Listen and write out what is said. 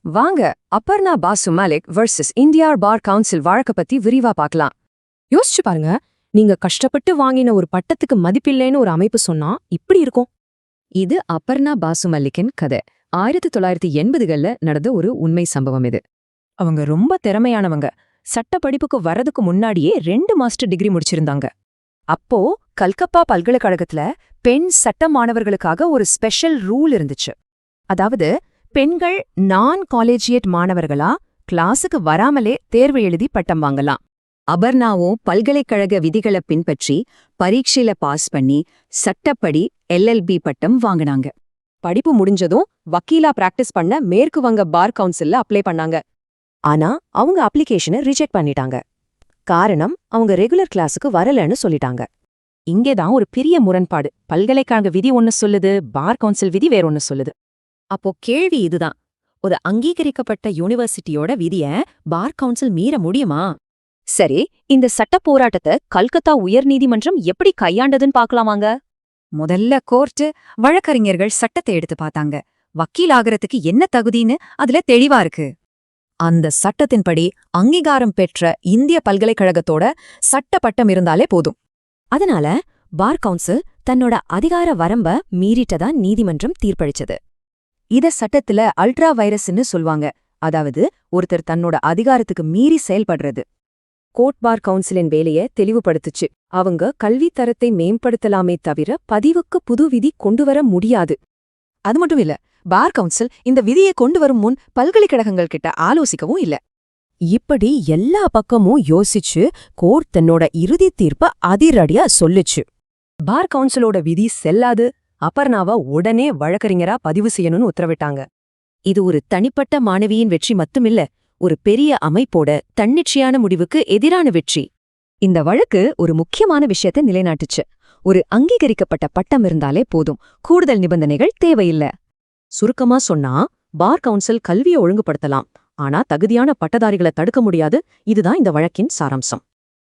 வாங்க Aparna Basu Malik vs India bar council வழக்க பத்தி விரிவா பார்க்கலாம். யோசிச்சு பாருங்க, நீங்க கஷ்டப்பட்டு வாங்கின ஒரு பட்டத்துக்கு மதிப்பில்லைன்னு ஒரு அமைப்பு சொன்னா இப்படி இருக்கும். இது அபர்ணா பாசு மல்லிக்கின் கதை. 1980கள்ல நடந்த ஒரு உண்மை சம்பவம் இது. அவங்க ரொம்ப திறமையானவங்க. சட்ட படிப்புக்கு வர்றதுக்கு முன்னாடியே 2 மாஸ்டர் டிகிரி முடிச்சிருந்தாங்க. அப்போ கல்கத்தா பல்கலைக்கழகத்துல பெண் சட்ட மாணவர்களுக்காக ஒரு ஸ்பெஷல் ரூல் இருந்துச்சு. அதாவது பெண்கள் நான் காலேஜியேட் மாணவர்களா கிளாஸுக்கு வராமலே தேர்வு எழுதி பட்டம் வாங்கலாம். அபர்ணாவும் பல்கலைக்கழக விதிகளை பின்பற்றி பரீட்சையில பாஸ் பண்ணி சட்டப்படி LLB பட்டம் வாங்கினாங்க. படிப்பு முடிஞ்சதும் வக்கீலா பிராக்டிஸ் பண்ண மேற்கு வங்க பார் கவுன்சில்ல அப்ளை பண்ணாங்க. ஆனா அவங்க அப்ளிகேஷனை ரிஜெக்ட் பண்ணிட்டாங்க. காரணம், அவங்க ரெகுலர் கிளாஸுக்கு வரலன்னு சொல்லிட்டாங்க. இங்கேதான் ஒரு பெரிய முரண்பாடு. பல்கலைக்கழக விதி ஒன்னு சொல்லுது, பார் கவுன்சில் விதி வேற ஒன்னு சொல்லுது. அப்போ கேள்வி இதுதான், ஒரு அங்கீகரிக்கப்பட்ட யூனிவர்சிட்டியோட விதிய பார் கவுன்சில் மீற முடியுமா? சரி, இந்த சட்ட போராட்டத்தை கல்கத்தா உயர்நீதிமன்றம் எப்படி கையாண்டதுன்னு பார்க்கலாமாங்க. முதல்ல கோர்ட்டு வழக்கறிஞர்கள் சட்டத்தை எடுத்து பார்த்தாங்க. வக்கீல் ஆகறதுக்கு என்ன தகுதின்னு அதுல தெளிவா இருக்கு. அந்த சட்டத்தின்படி அங்கீகாரம் பெற்ற இந்திய பல்கலைக்கழகத்தோட சட்ட பட்டம் இருந்தாலே போதும். அதனால பார் கவுன்சில் தன்னோட அதிகார வரம்ப மீறிட்டதா நீதிமன்றம் தீர்ப்பளிச்சது. இத சட்டத்துல அல்ட்ரா வைரஸ்ன்னு சொல்வாங்க. அதாவது ஒருத்தர் தன்னோட அதிகாரத்துக்கு மீறி செயல்படுறது. கோர்ட் பார் கவுன்சிலின் வேலையை தெளிவுபடுத்துச்சு. அவங்க கல்வி தரத்தை மேம்படுத்தலாமே தவிர பதிவுக்கு புது விதி கொண்டுவர முடியாது. அது மட்டும் இல்ல, பார் கவுன்சில் இந்த விதியை கொண்டு வரும் முன் பல்கலைக்கழகங்கள் கிட்ட ஆலோசிக்கவும் இல்ல. இப்படி எல்லா பக்கமும் யோசிச்சு கோர்ட் தன்னோட இறுதி தீர்ப்ப அதிரடியா சொல்லுச்சு. பார் கவுன்சிலோட விதி செல்லாது. அபர்ணாவை உடனே வழக்கறிஞரா பதிவு செய்யணும்னு உத்தரவிட்டாங்க. இது ஒரு தனிப்பட்ட மாணவியின் வெற்றி மட்டுமில்ல, ஒரு பெரிய அமைப்போட தன்னிச்சையான முடிவுக்கு எதிரான வெற்றி. இந்த வழக்கு ஒரு முக்கியமான விஷயத்தை நிலைநாட்டுச்சு. ஒரு அங்கீகரிக்கப்பட்ட பட்டம் இருந்தாலே போதும், கூடுதல் நிபந்தனைகள் தேவையில்லை. சுருக்கமா சொன்னா, பார் கவுன்சில் கல்வியை ஒழுங்குபடுத்தலாம், ஆனா தகுதியான பட்டதாரிகளை தடுக்க முடியாது. இதுதான் இந்த வழக்கின் சாராம்சம்.